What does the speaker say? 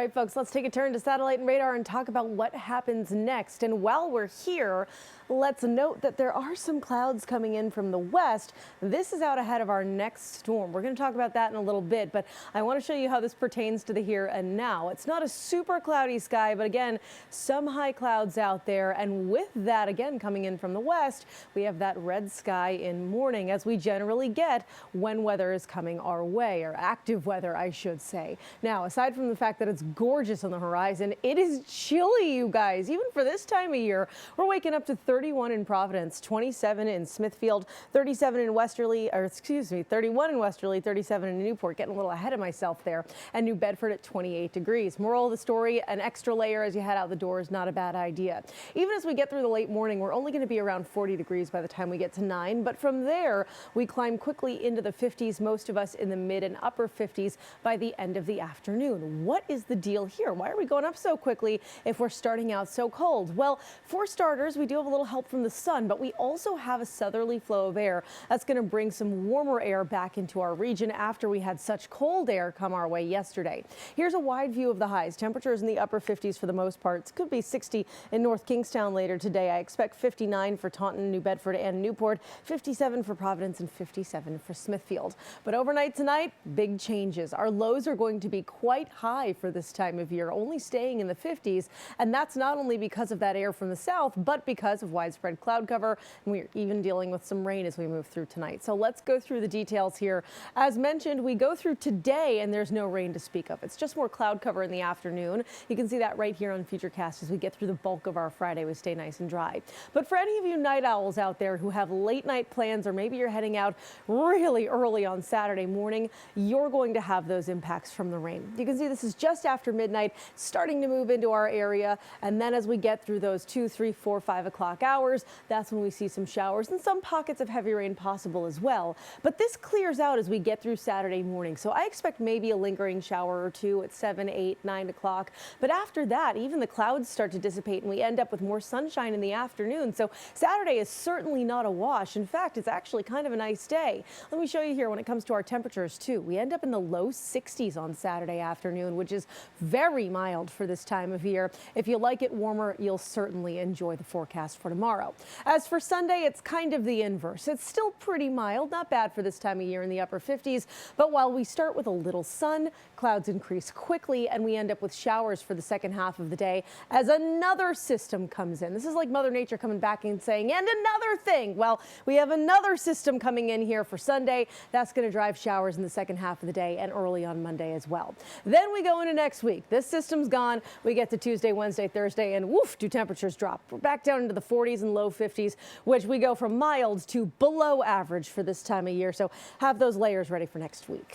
right, folks, let's take a turn to satellite and radar and talk about what happens next. And while we're here, let's note that there are some clouds coming in from the west. This is out ahead of our next storm. We're going to talk about that in a little bit, but I want to show you how this pertains to the here and now. It's not a super cloudy sky, but again, some high clouds out there. And with that, again, coming in from the west, we have that red sky in morning, as we generally get when weather is coming our way, or active weather, I should say. Now, aside from the fact that it's gorgeous on the horizon, it is chilly, you guys. Even for this time of year, we're waking up to 31 in Providence, 27 in Smithfield, 37 in Westerly, 31 in Westerly, 37 in Newport. Getting a little ahead of myself there. And New Bedford at 28 degrees. Moral of the story, an extra layer as you head out the door is not a bad idea. Even as we get through the late morning, we're only going to be around 40 degrees by the time we get to 9. But from there, we climb quickly into the 50s, most of us in the mid and upper 50s by the end of the afternoon. What is the deal here? Why are we going up so quickly if we're starting out so cold? Well, for starters, we do have a little help from the sun, but we also have a southerly flow of air that's going to bring some warmer air back into our region after we had such cold air come our way yesterday. Here's a wide view of the highs. Temperatures in the upper 50s for the most part. It could be 60 in North Kingstown later today. I expect 59 for Taunton, New Bedford, and Newport, 57 for Providence, and 57 for Smithfield. But overnight tonight, big changes. Our lows are going to be quite high for this time of year, only staying in the 50s. And that's not only because of that air from the south, but because of widespread cloud cover. And we're even dealing with some rain as we move through tonight. So let's go through the details here. As mentioned, we go through today and there's no rain to speak of. It's just more cloud cover in the afternoon. You can see that right here on Futurecast as we get through the bulk of our Friday. We stay nice and dry. But for any of you night owls out there who have late night plans, or maybe you're heading out really early on Saturday morning, you're going to have those impacts from the rain. You can see this is just after midnight, starting to move into our area. And then as we get through those 2, 3, 4, 5 o'clock hours, that's when we see some showers and some pockets of heavy rain possible as well. But this clears out as we get through Saturday morning. So I expect maybe a lingering shower or two at 7, 8, 9 o'clock. But after that, even the clouds start to dissipate and we end up with more sunshine in the afternoon. So Saturday is certainly not a wash. In fact, it's actually kind of a nice day. Let me show you here when it comes to our temperatures too. We end up in the low 60s on Saturday afternoon, which is very mild for this time of year. If you like it warmer, you'll certainly enjoy the forecast for tomorrow. As for Sunday, it's kind of the inverse. It's still pretty mild, not bad for this time of year in the upper 50s. But while we start with a little sun, clouds increase quickly and we end up with showers for the second half of the day as another system comes in. This is like Mother Nature coming back and saying, and another thing. Well, we have another system coming in here for Sunday. That's going to drive showers in the second half of the day and early on Monday as well. Then we go into next week. This system's gone. We get to Tuesday, Wednesday, Thursday, and woof, do temperatures drop. We're back down into the 40s and low 50s, which we go from mild to below average for this time of year. So have those layers ready for next week.